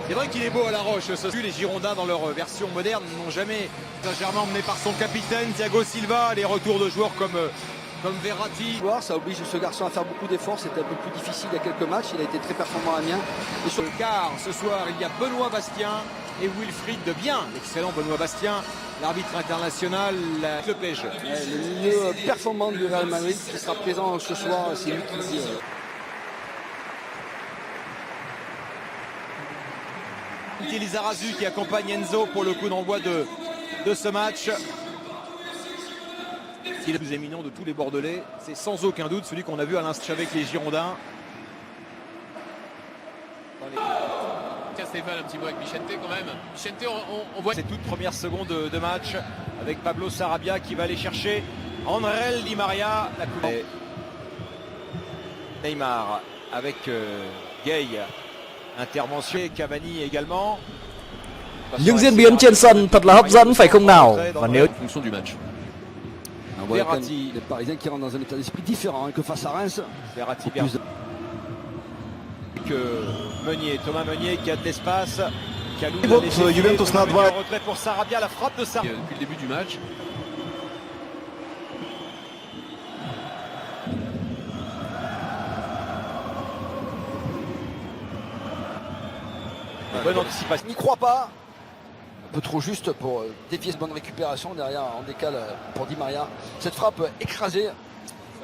C'est vrai qu'il est beau à la Roche. Les Girondins dans leur version moderne n'ont jamais Saint-Germain emmené par son capitaine Thiago Silva. Les retours de joueurs comme Verratti. Ça oblige ce garçon à faire beaucoup d'efforts. C'était un peu plus difficile il y a quelques matchs. Il a été très performant à Amiens. Et sur le quart, ce soir, il y a Benoît Bastien et Wilfried de Bien. L'excellent Benoît Bastien, l'arbitre international, le PSG. Le milieu performant du Real Madrid qui sera présent ce soir, c'est lui qui dit. Lizarazu qui accompagne Enzo pour le coup d'envoi de ce match. Il est le plus éminent de tous les Bordelais, c'est sans aucun doute celui qu'on a vu à l'instant avec les Girondins. Tiens Stéphane, un petit mot avec Michente quand même. Michente, on voit ces toutes premières secondes de match avec Pablo Sarabia qui va aller chercher André Di Maria. La coupe. Neymar avec Gay. Intervention Cavani également. Những diễn biến trên sân thật là hấp dẫn phải không nào? Và nếu fonction du match. On voit les Parisiens qui rentrent dans un état d'esprit différent que face à Reims. Verratti que Meunier, Thomas Meunier qui a de l'espace. Juventus na 2. Retrait pour Sarabia, la frappe de Sarabia. Depuis le début du match. Bonne anticipation. Il n'y croit pas. Un peu trop juste pour dévier cette bonne récupération. Derrière, on décale pour Di Maria. Cette frappe écrasée.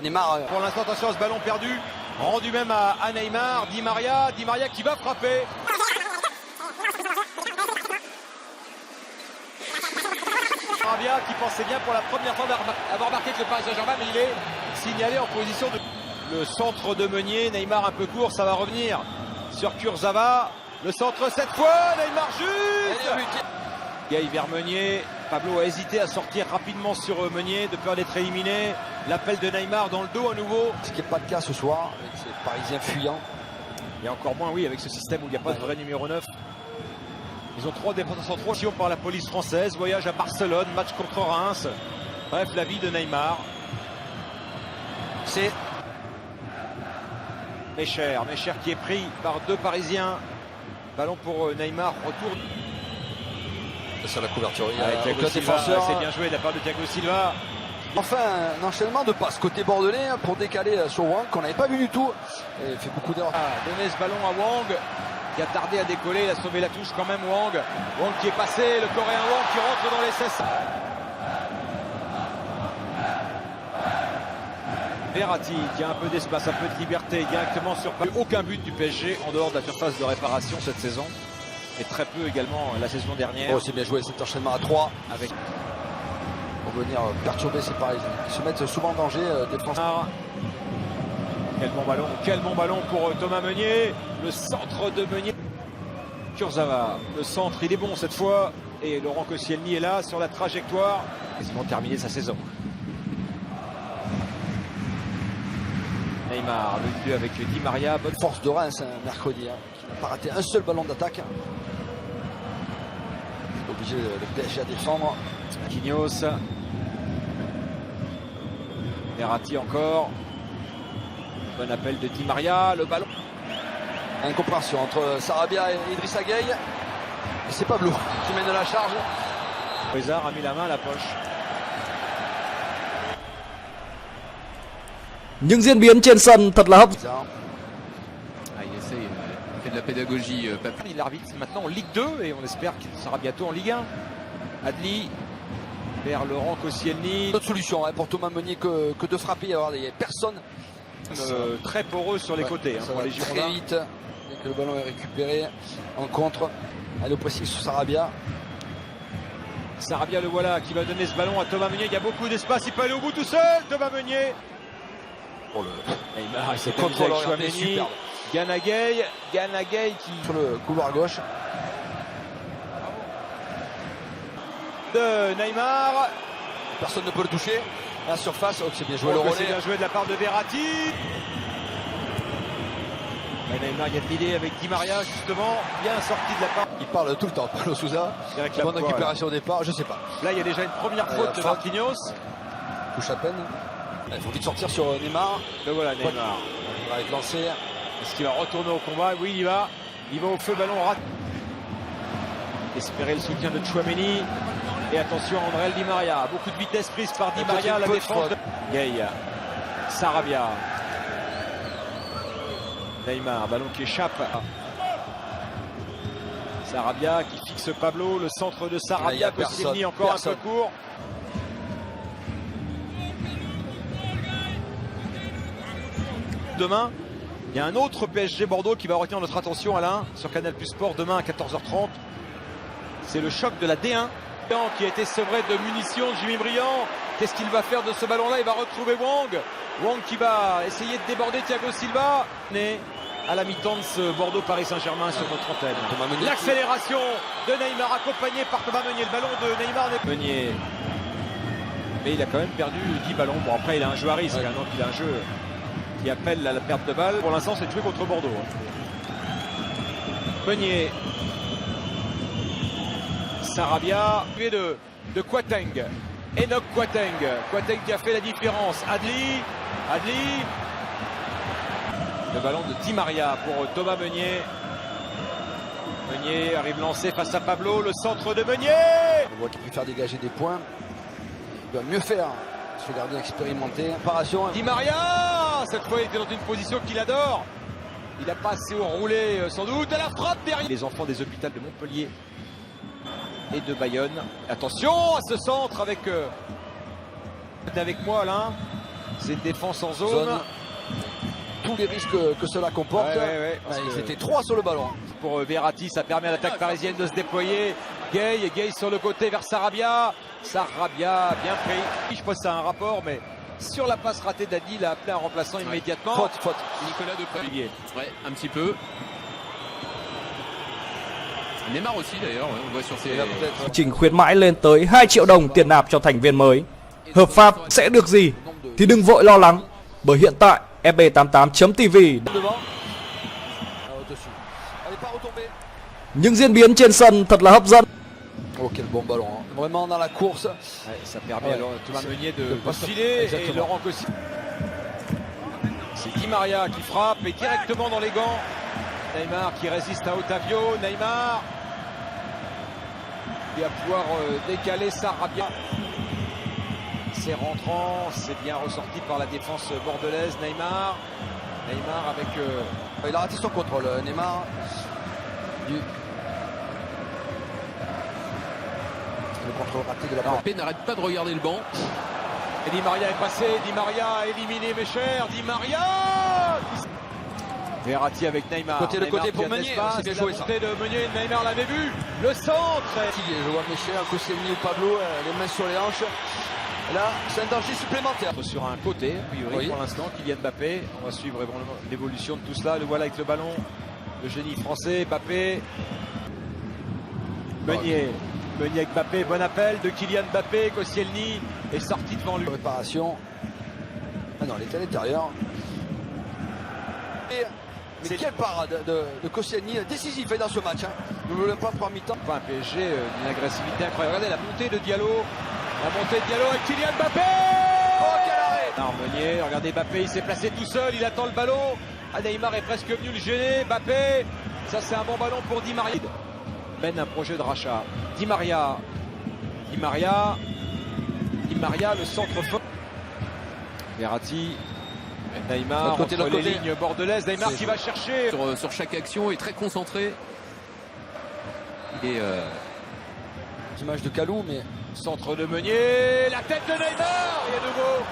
Neymar. Pour l'instant, attention à ce ballon perdu. Rendu même à Neymar. Di Maria qui va frapper. Sarabia qui pensait bien pour la première fois avoir marqué que le Paris Saint-Germain, mais il est signalé en position de... Le centre de Meunier. Neymar un peu court, ça va revenir sur Kurzawa. Le centre cette fois, Neymar juste. Gay vers Meunier. Pablo a hésité à sortir rapidement sur Meunier de peur d'être éliminé. L'appel de Neymar dans le dos à nouveau. Ce qui n'est pas le cas ce soir avec ces Parisiens fuyants. Et encore moins, oui, avec ce système où il n'y a pas de vrai numéro 9. Ils ont 3 défenseurs centraux par la police française. Voyage à Barcelone, match contre Reims. Bref, la vie de Neymar. C'est Mecher qui est pris par 2 Parisiens. Ballon pour Neymar, retour. Sur la couverture, Thiago Silva, c'est bien joué de la part de Thiago Silva. Enfin, un enchaînement de passes côté bordelais pour décaler sur Wang qu'on n'avait pas vu du tout. Il fait beaucoup d'erreurs. Donner ce ballon à Wang qui a tardé à décoller, il a sauvé la touche quand même Wang. Wang qui est passé, le Coréen Wang qui rentre dans les 16. Verratti qui a un peu d'espace, un peu de liberté directement sur aucun but du PSG en dehors de la surface de réparation cette saison. Et très peu également la saison dernière. Oh, c'est bien joué cet enchaînement à 3 avec pour venir perturber ces Parisiens. Ils se mettent souvent en danger défensivement. Quel bon ballon pour Thomas Meunier. Le centre de Meunier. Kurzawa, le centre, il est bon cette fois. Et Laurent Koscielny est là sur la trajectoire. Ils vont terminer sa saison. Neymar, le but avec Di Maria. Bonne force de Reims mercredi, qui n'a pas raté un seul ballon d'attaque. Obligé le PSG à défendre. Quinhos. Verratti encore. Bon appel de Di Maria. Le ballon. Incompréhension entre Sarabia et Idrissa Gueye. Et c'est Pablo qui mène la charge. César a mis la main à la poche. những diễn biến trên sân thật là hấp dẫn. Il essaie, il fait de la pédagogie. Il arbitre maintenant en Ligue 2 et on espère qu'il sera bientôt en Ligue 1. Adli vers Laurent Koscielny. Autre solution pour Thomas Meunier que de frapper. Il n'y a personne. Très poreux sur les côtés pour les Girondins. Très vite. Dès que le ballon est récupéré en contre. Allez au pressing sur Sarabia. Sarabia le voilà qui va donner ce ballon à Thomas Meunier. Il y a beaucoup d'espace. Il peut aller au bout tout seul. Thomas Meunier. Pour le Neymar, il s'est contrôle avec Chouameni. Gana Gueye qui sur le couloir gauche de Neymar. Personne ne peut le toucher. À la surface, c'est bien joué. C'est bien joué de la part de Verratti. Neymar, il y a de l'idée avec Di Maria justement, bien sorti de la part. Il parle tout le temps, Paulo Sousa. Bonne récupération au départ, je sais pas. Là, il y a déjà une première faute de Marquinhos. Touche à peine. Il faut vite sortir sur Neymar. Le voilà Neymar. Il va être lancé. Est-ce qu'il va retourner au combat? Oui, il y va. Il va au feu, ballon raté. espérer le soutien de Tchouaméni. Et attention à André Di Maria. Beaucoup de vitesse prise par Di Maria. La défense de Gay. Sarabia. Neymar, ballon qui échappe. Sarabia qui fixe Pablo. Le centre de Sarabia. Koscielny encore un peu court. Demain, il y a un autre PSG Bordeaux qui va retenir notre attention, Alain, sur Canal Plus Sport demain à 14h30. C'est le choc de la D1 qui a été sevré de munitions. Jimmy Briand, qu'est-ce qu'il va faire de ce ballon-là? Il va retrouver Wang. Wang qui va essayer de déborder Thiago Silva. Né à la mi-temps de ce Bordeaux-Paris Saint-Germain sur notre antenne. L'accélération de Neymar accompagné par Thomas Meunier. Le ballon de Neymar. Meunier. Mais il a quand même perdu 10 ballons. Bon, après, il a un jeu à risque. Ouais. Donc il a un jeu qui appelle à la perte de balle. Pour l'instant, c'est joué contre Bordeaux. Meunier. Sarabia. De Kouateng. Enoch Kouateng. Kouateng qui a fait la différence. Adli. Le ballon de Di Maria pour Thomas Meunier. Meunier arrive lancé face à Pablo. Le centre de Meunier. On voit qu'il préfère dégager des points. Il doit mieux faire. Ce gardien expérimenté. Paration. Di Maria. Cette fois, il était dans une position qu'il adore. Il n'a pas assez roulé sans doute. À la frappe derrière. Les enfants des hôpitaux de Montpellier et de Bayonne. Attention à ce centre avec moi, Alain. C'est une défense en zone. Tous les risques que cela comporte. Ils étaient 3 sur le ballon. Pour Verratti, ça permet à l'attaque parisienne de se déployer. Gay sur le côté vers Sarabia. Sarabia bien pris. Je pense que ça a un rapport, mais sur la passe ratée d'Adi, il a appelé un remplaçant immédiatement. Faute. Nicolas Depré. Ouais, un petit peu. Neymar aussi d'ailleurs, on voit sur ses... Trình khuyến mãi lên tới 2 triệu đồng tiền nạp cho thành viên mới. Hợp pháp sẽ được gì thì đừng vội lo lắng, bởi hiện tại FB88.tv những diễn biến trên sân thật là hấp dẫn. Oh, quel bon ballon, hein. Vraiment dans la course. Ouais, ça permet alors Thomas Meunier de filer et Laurent Koscielny. C'est Di Maria qui frappe et directement dans les gants. Neymar qui résiste à Otavio. Neymar qui va pouvoir décaler Sarabia. C'est rentrant, c'est bien ressorti par la défense bordelaise. Neymar avec... Il a raté son contrôle, Neymar. Le contrôle raté de la part. Mbappé n'arrête pas de regarder le banc. Et Di Maria est passé, Di Maria a éliminé mes chers, Di Maria. Verratti avec Neymar. Le côté pour Meunier, c'est bien joué ça. De Meunier, Neymar l'avait vu. Le centre. Je vois mes chers, Koscielny ou Pablo, les mains sur les hanches. Là, c'est un danger supplémentaire. Sur un côté, a priori, pour l'instant, Kylian Mbappé. On va suivre l'évolution de tout cela. Le voilà avec le ballon. Le génie français, Mbappé. Meunier avec Mbappé, bon appel de Kylian Mbappé. Koscielny est sorti devant lui. Réparation. Ah non, elle est à l'intérieur. Mais quelle parade de Koscielny, décisif dans ce match. Ne voulons pas prendre mi-temps. Pas un PSG d'une agressivité incroyable. Regardez la montée de Diallo. La montée de Diallo avec Kylian Mbappé. Oh, quel arrêt! Non, Meunier, regardez Mbappé, il s'est placé tout seul, il attend le ballon. Neymar est presque venu le gêner. Mbappé, ça c'est un bon ballon pour Di Maria. Mène un projet de rachat. Di Maria, le centre fort. Verratti, Neymar, entre les lignes bordelaises. Neymar qui va chercher. Sur chaque action, est très concentré. Et image de Kalou, mais... Centre de Meunier, la tête de Neymar. Et à nouveau,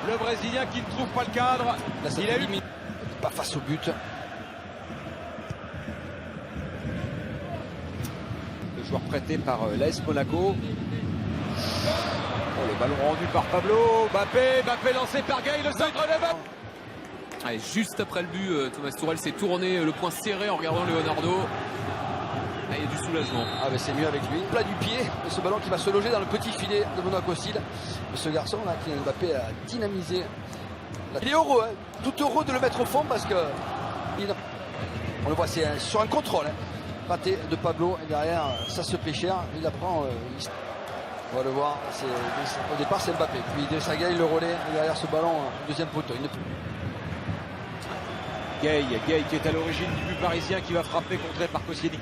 le Brésilien qui ne trouve pas le cadre. Là, il a eu... Pas face au but. Le joueur prêté par l'AS Monaco. Oh, le ballon rendu par Pablo. Mbappé lancé par Gay, le centre de Mbappé. Allez, juste après le but, Thomas Tuchel s'est tourné, le poing serré en regardant Leonardo. Ah, il y a du soulagement. Ah, mais c'est mieux avec lui. Plat du pied, et ce ballon qui va se loger dans le petit filet de Benoît Costil. Et ce garçon là, Kylian Mbappé, a dynamisé. Il est heureux, hein, tout heureux de le mettre au fond parce que on le voit, c'est sur un contrôle. Raté de Pablo et derrière, ça se fait cher. Il apprend. On va le voir. Au départ, c'est Mbappé. Puis De Sagay, le relais et derrière ce ballon, deuxième poteau. Gay qui est à l'origine du but parisien qui va frapper contré par Koscielny.